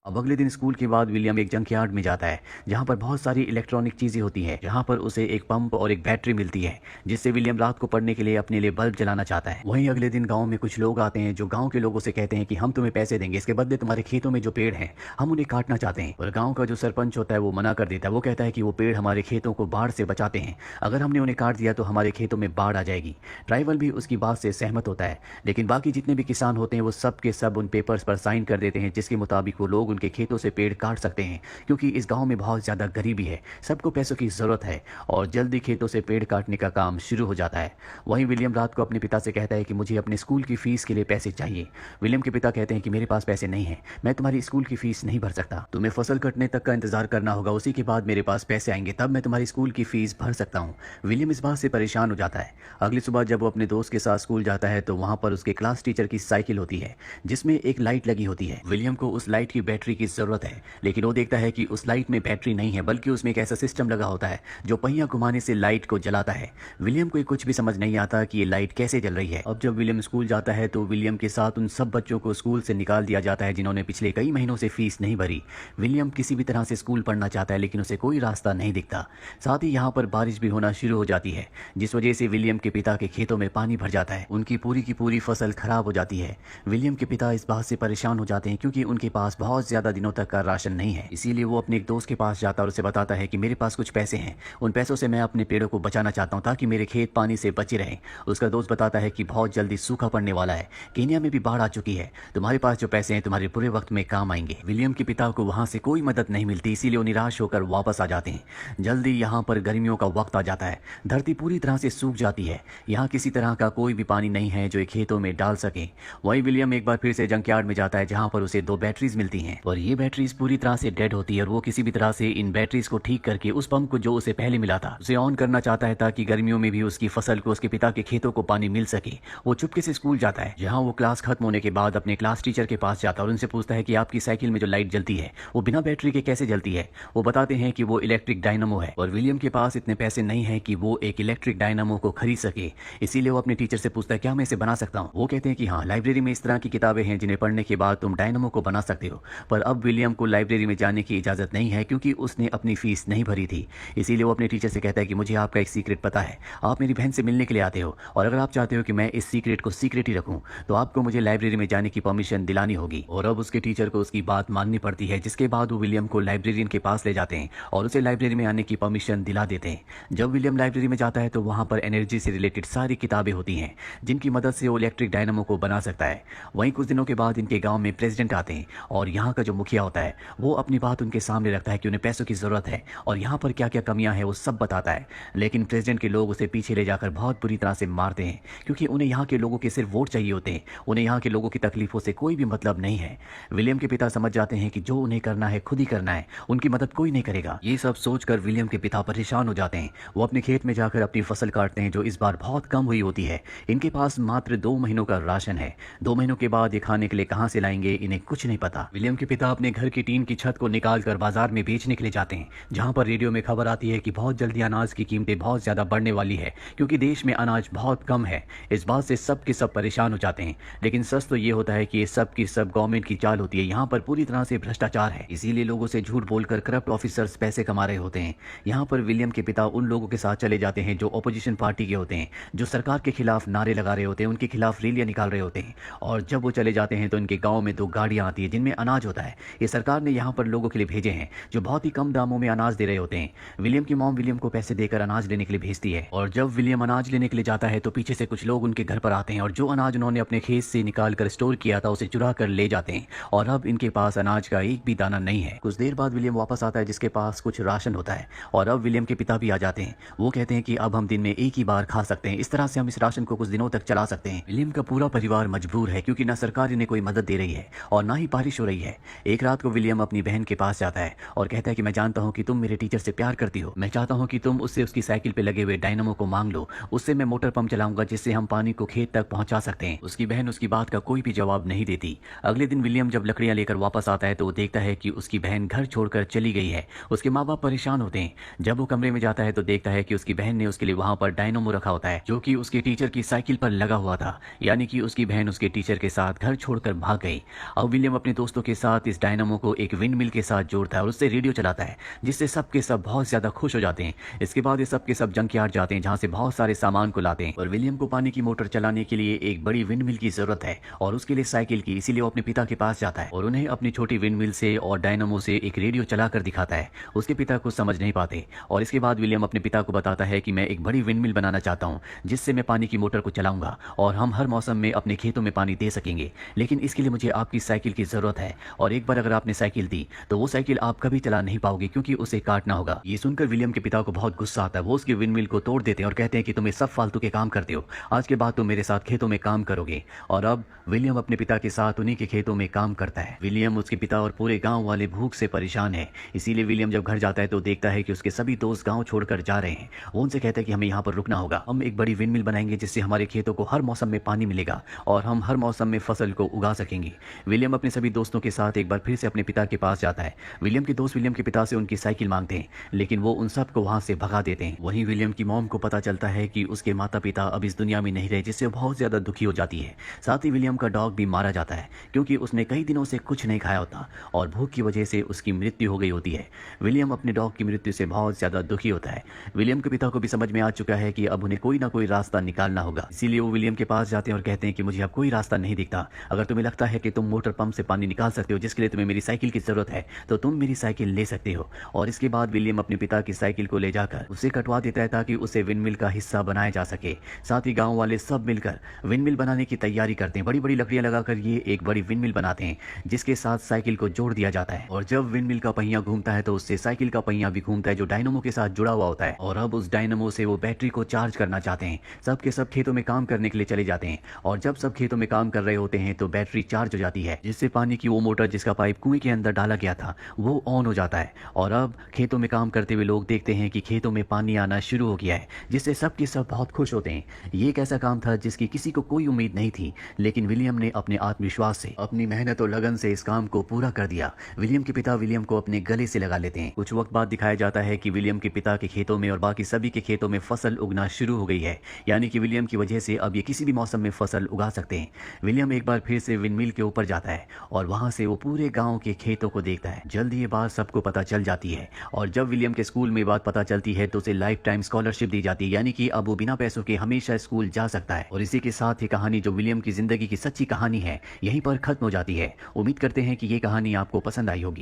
अब अगले दिन स्कूल के बाद विलियम एक जंकयार्ड में जाता है जहाँ पर बहुत सारी इलेक्ट्रॉनिक चीजें होती है, जहाँ पर उसे एक पंप और एक बैटरी मिलती है जिससे विलियम रात को पढ़ने के लिए अपने लिए बल्ब जलाना चाहता है। वहीं अगले दिन गाँव में कुछ लोग आते हैं जो गाँव के लोगों से कहते हैं कि हम तुम्हें पैसे देंगे, इसके बदले तुम्हारे खेतों में जो पेड़ हैं हम उन्हें काटना चाहते हैं। और गाँव का जो सरपंच होता है वो मना कर देता है। वो कहता है कि वो पेड़ हमारे खेतों को बाढ़ से बचाते हैं, अगर हमने उन्हें काट दिया तो हमारे खेतों में बाढ़ आ जाएगी। ट्राइबल भी उसकी बात से सहमत होता है, लेकिन बाकी जितने भी किसान होते हैं वो सब के सब उन पेपर्स पर साइन कर देते हैं जिसके मुताबिक वो लोग उनके खेतों से पेड़ काट सकते हैं, क्योंकि इस गांव में बहुत ज़्यादा गरीबी है, सबको पैसों की ज़रूरत है और जल्दी खेतों से पेड़ काटने का काम शुरू हो जाता है। वहीं विलियम रात को अपने पिता से कहता है कि मुझे अपने स्कूल की फ़ीस के लिए पैसे चाहिए। विलियम के पिता कहते हैं कि मेरे पास पैसे नहीं हैं, मैं तुम्हारी स्कूल की फ़ीस नहीं भर सकता, तुम्हें फसल कटने तक का इंतजार करना होगा, उसी के बाद मेरे पास पैसे आएंगे, तब मैं तुम्हारी स्कूल की फ़ीस भर सकता हूँ। विलियम इस बात से परेशान हो जाता है। अगली सुबह जब वो अपने दोस्त के साथ स्कूल जाता है तो वहाँ पर उसके क्लास टीचर की साइकिल होती है जिसमें एक लाइट लगी होती है। विलियम को उस लाइट की बैटरी की ज़रूरत है, लेकिन वो देखता है कि उस लाइट में बैटरी नहीं है, बल्कि उसमें एक ऐसा सिस्टम लगा होता है जो पहिया घुमाने से लाइट को जलाता है। विलियम को कुछ भी समझ नहीं आता कि ये लाइट कैसे जल रही है। अब जब विलियम स्कूल जाता है तो विलियम के साथ उन सब बच्चों को स्कूल से निकाल दिया जाता है जिन्होंने पिछले कई महीनों से फीस नहीं भरी। विलियम किसी भी तरह से स्कूल पढ़ना चाहता है, लेकिन उसे कोई रास्ता नहीं दिखता। साथ ही यहाँ पर बारिश भी होना शुरू हो जाती है, जिस वजह से विलियम के पिता के खेतों में पानी भर जाता है। उनकी पूरी की पूरी फसल खराब हो जाती है। विलियम के पिता इस बात से परेशान हो जाते हैं क्योंकि उनके पास बहुत ज्यादा दिनों तक का राशन नहीं है। इसीलिए वो अपने एक दोस्त के पास जाता है और उसे बताता है कि मेरे पास कुछ पैसे हैं, उन पैसों से मैं अपने पेड़ों को बचाना चाहता हूँ ताकि मेरे खेत पानी से बचे रहें। उसका दोस्त बताता है कि बहुत जल्दी सूखा पड़ने वाला है, केनिया में भी बाढ़ आ चुकी है, तुम्हारे पास जो पैसे हैं तुम्हारे बुरे वक्त में काम आएंगे। विलियम के पिता को वहां से कोई मदद नहीं मिलती, इसीलिए वो निराश होकर वापस आ जाते हैं। जल्दी यहाँ पर गर्मियों का वक्त आ जाता है, धरती पूरी तरह से सूख जाती है, यहाँ किसी तरह का कोई भी पानी नहीं है जो खेतों में डाल सके। वही विलियम एक बार फिर से जंकयार्ड में जाता है जहाँ पर उसे 2 बैटरीज मिलती हैं और ये बैटरीज पूरी तरह से डेड होती है और वो किसी भी तरह से इन बैटरीज को ठीक करके उस पंप को जो उसे पहले मिला था उसे ऑन करना चाहता है ताकि गर्मियों में भी उसकी फसल को उसके पिता के खेतों को पानी मिल सके। वो चुपके से स्कूल जाता है, जहाँ वो क्लास खत्म होने के बाद अपने क्लास टीचर के पास जाता है और उनसे पूछता है कि आपकी साइकिल में जो लाइट जलती है वो बिना बैटरी के कैसे जलती है। वो बताते हैं कि वो इलेक्ट्रिक डायनामो है और विलियम के पास इतने पैसे नहीं है कि वो एक इलेक्ट्रिक डायनामो को खरीद सके। इसीलिए वो अपने टीचर से पूछता है क्या मैं इसे बना सकता हूँ। वो कहते हैं कि हाँ, लाइब्रेरी में इस तरह की किताबें हैं जिन्हें पढ़ने के बाद तुम डायनामो को बना सकते हो। पर अब विलियम को लाइब्रेरी में जाने की इजाजत नहीं है क्योंकि उसने अपनी फीस नहीं भरी थी। इसीलिए वो अपने टीचर से कहता है कि मुझे आपका एक सीक्रेट पता है, आप मेरी बहन से मिलने के लिए आते हो और अगर आप चाहते हो कि मैं इस सीक्रेट को सीक्रेट ही रखूं तो आपको मुझे लाइब्रेरी में जाने की परमिशन दिलानी होगी। और अब उसके टीचर को उसकी बात माननी पड़ती है, जिसके बाद वो विलियम को लाइब्रेरियन के पास ले जाते हैं और उसे लाइब्रेरी में आने की परमिशन दिला देते हैं। जब विलियम लाइब्रेरी में जाता है तो वहाँ पर एनर्जी से रिलेटेड सारी किताबें होती हैं जिनकी मदद से वो इलेक्ट्रिक डायनामो को बना सकता है। वहीं कुछ दिनों के बाद इनके गाँव में प्रेसिडेंट आते हैं और यहाँ का जो मुखिया होता है वो अपनी बात उनके सामने रखता है कि उन्हें पैसों की जरूरत है और यहाँ पर क्या क्या कमियां हैं वो सब बताता है। लेकिन प्रेसिडेंट के लोग उसे पीछे ले जाकर बहुत बुरी तरह से मारते हैं क्योंकि उन्हें यहाँ के लोगों के सिर्फ वोट चाहिए होते हैं, उन्हें यहाँ के लोगों की तकलीफों से कोई भी मतलब नहीं है। विलियम के पिता समझ जाते हैं कि जो उन्हें करना है खुद ही करना है, उनकी मदद कोई नहीं करेगा। ये सब सोचकर विलियम के पिता परेशान हो जाते हैं। वो अपने खेत में जाकर अपनी फसल काटते हैं जो इस बार बहुत कम हुई होती है। इनके पास मात्र 2 महीनों का राशन है। 2 महीनों के बाद ये खाने के लिए कहाँ से लाएंगे इन्हें कुछ नहीं पता। विलियम के पिता अपने घर की टीन की छत को निकाल कर बाजार में बेचने के लिए जाते हैं, जहाँ पर रेडियो में खबर आती है कि बहुत जल्दी अनाज की कीमतें बहुत ज्यादा बढ़ने वाली है क्योंकि देश में अनाज बहुत कम है। इस बात से सब के सब परेशान हो जाते हैं, लेकिन सच तो ये होता है कि ये सब की सब गवर्नमेंट की चाल होती है। यहाँ पर पूरी तरह से भ्रष्टाचार है, इसीलिए लोगों से झूठ बोलकर करप्ट ऑफिसर्स पैसे कमा रहे होते हैं। यहाँ पर विलियम के पिता उन लोगों के साथ चले जाते हैं जो ऑपोजिशन पार्टी के होते हैं, जो सरकार के खिलाफ नारे लगा रहे होते हैं, उनके खिलाफ रैलियां निकाल रहे होते हैं। और जब वो चले जाते हैं तो इनके गाँव में 2 गाड़ियाँ आती है जिनमें अनाज होता है। ये सरकार ने यहाँ पर लोगों के लिए भेजे हैं जो बहुत ही कम दामों में अनाज दे रहे होते हैं। विलियम की मॉम विलियम को पैसे देकर अनाज लेने के लिए भेजती है और जब विलियम अनाज लेने के लिए जाता है तो पीछे से कुछ लोग उनके घर पर आते हैं और जो अनाज उन्होंने अपने खेत से निकाल कर स्टोर किया था उसे चुरा कर ले जाते हैं और अब इनके पास अनाज का एक भी दाना नहीं है। कुछ देर बाद विलियम वापस आता है जिसके पास कुछ राशन होता है और अब विलियम के पिता भी आ जाते हैं। वो कहते हैं कि अब हम दिन में एक ही बार खा सकते हैं, इस तरह से हम इस राशन को कुछ दिनों तक चला सकते हैं। विलियम का पूरा परिवार मजबूर है क्योंकि ना सरकार इन्हें कोई मदद दे रही है और ना ही बारिश हो रही है। एक रात को विलियम अपनी बहन के पास जाता है और कहता है कि मैं जानता हूँ कि तुम मेरे टीचर से प्यार करती हो, मैं चाहता हूँ कि तुम उससे उसकी साइकिल पे लगे हुए डायनामो को मांग लो, उससे मैं मोटर पंप चलाऊंगा जिससे हम पानी को खेत तक पहुंचा सकते हैं। उसकी बहन उसकी बात का कोई भी जवाब नहीं देती। अगले दिन विलियम जब लकड़ियां लेकर वापस आता है तो वो देखता है कि उसकी बहन घर छोड़कर चली गई है। उसके माँ बाप परेशान होते हैं। जब वो कमरे में जाता है तो देखता है कि उसकी बहन ने उसके लिए वहां पर डायनामो रखा होता है जो कि उसके टीचर की साइकिल पर लगा हुआ था, यानी कि उसकी बहन उसके टीचर के साथ घर छोड़कर भाग गई। अब विलियम अपने दोस्तों के साथ साथ इस डायनामो को एक विंड मिल के साथ जोड़ता है और उससे रेडियो चलाता है, जिससे सब के सब बहुत ज्यादा खुश हो जाते हैं। इसके बाद ये सब के सब जंकयार्ड जाते हैं, जहाँ से बहुत सारे सामान को लाते हैं। और विलियम को पानी की मोटर चलाने के लिए एक बड़ी विंड मिल की जरूरत है और उसके लिए साइकिल की, इसीलिए वो अपने पिता के पास जाता है और उन्हें अपनी छोटी विंड मिल से और डायनामो से एक रेडियो चलाकर दिखाता है। उसके पिता कुछ समझ नहीं पाते और इसके बाद विलियम अपने पिता को बताता है कि मैं एक बड़ी विंड मिल बनाना चाहता हूँ, जिससे मैं पानी की मोटर को चलाऊंगा और हम हर मौसम में अपने खेतों में पानी दे सकेंगे। लेकिन इसके लिए मुझे आपकी साइकिल की जरूरत है और एक बार अगर आपने साइकिल दी तो वो साइकिल आप कभी चला नहीं पाओगे, क्योंकि उसे काटना होगा। ये सुनकर विलियम के पिता को बहुत गुस्सा आता है। वो उसकी विंड मिल को तोड़ देते हैं और कहते हैं कि तुम ये सब फालतू के काम करते हो, आज के बाद तुम मेरे साथ खेतों में काम करोगे। और अब विलियम अपने पिता के साथ उन्हीं के खेतों में काम करता है। विलियम, उसके पिता और पूरे गांव वाले भूख से परेशान है, इसीलिए विलियम जब घर जाता है तो देखता है कि उसके सभी दोस्त गांव छोड़कर जा रहे हैं। वो उनसे कहते हैं कि हमें यहाँ पर रुकना होगा, हम एक बड़ी विंड मिल बनाएंगे जिससे हमारे खेतों को हर मौसम में पानी मिलेगा और हम हर मौसम में फसल को उगा सकेंगे। विलियम अपने सभी दोस्तों के साथ एक बार फिर से अपने पिता के पास जाता है। विलियम के दोस्त विलियम के पिता से उनकी साइकिल मांगते हैं, लेकिन वो उन सबको वहां से भगा देते हैं। वहीं विलियम की मॉम को पता चलता है कि उसके माता पिता अब इस दुनिया में नहीं रहे, जिससे वो बहुत ज्यादा दुखी हो जाती है। साथ ही विलियम का डॉग भी मारा जाता है, क्योंकि उसने कई दिनों से कुछ नहीं खाया होता और भूख की वजह से उसकी मृत्यु हो गई होती है। विलियम अपने डॉग की मृत्यु से बहुत ज्यादा दुखी होता है। विलियम के पिता को भी समझ में आ चुका है कि अब उन्हें कोई ना कोई रास्ता निकालना होगा, इसीलिए वो विलियम के पास जाते हैं और कहते हैं कि मुझे अब कोई रास्ता नहीं दिखता। अगर तुम्हें लगता है कि तुम मोटर पंप से पानी निकाल सकते हो, जिसके लिए तुम्हें मेरी साइकिल की जरूरत है, तो तुम मेरी साइकिल ले सकते हो। और इसके बाद विलियम अपने पिता की साइकिल को ले जाकर उसे कटवा देता है ताकि उसे विंडमिल का हिस्सा बनाया जा सके। साथ ही गांव वाले सब मिलकर विंडमिल बनाने की तैयारी करते हैं। बड़ी बड़ी लकड़ियां लगाकर ये एक बड़ी विंडमिल बनाते हैं, जिसके साथ साइकिल को जोड़ दिया जाता है। और जब विंडमिल का पहिया घूमता है तो उससे साइकिल का पहिया भी घूमता है, जो डायनामो के साथ जुड़ा हुआ होता है। और अब उस डायनामो से वो बैटरी को चार्ज करना चाहते हैं। सब के सब खेतों में काम करने के लिए चले जाते हैं और जब सब खेतों में काम कर रहे होते हैं तो बैटरी चार्ज हो जाती है, जिससे पानी की वो मोटर जिसका पाइप कुएं के अंदर डाला गया था वो ऑन हो जाता है। और अब खेतों में काम करते हुए लोग देखते हैं कि खेतों में पानी आना शुरू हो गया है, जिससे सब के सब बहुत खुश होते हैं। ये एक ऐसा काम था जिसकी किसी को कोई उम्मीद नहीं थी, लेकिन विलियम ने अपने आत्मविश्वास से, अपनी मेहनत और लगन से इस काम को पूरा कर दिया। विलियम के पिता विलियम को अपने गले से लगा लेते हैं। कुछ वक्त बाद दिखाया जाता है कि विलियम के पिता के खेतों में और बाकी सभी के खेतों में फसल उगना शुरू हो गई है, यानी कि विलियम की वजह से अब ये किसी भी मौसम में फसल उगा सकते हैं। विलियम एक बार फिर से विंडमिल के ऊपर जाता है और वहां से वो पूरे गांव के खेतों को देखता है। जल्द ये बात सबको पता चल जाती है और जब विलियम के स्कूल में बात पता चलती है तो उसे लाइफ टाइम स्कॉलरशिप दी जाती है, यानी कि अब वो बिना पैसों के हमेशा स्कूल जा सकता है। और इसी के साथ ये कहानी, जो विलियम की जिंदगी की सच्ची कहानी है, यहीं पर खत्म हो जाती है। उम्मीद करते हैं कि ये कहानी आपको पसंद आई होगी।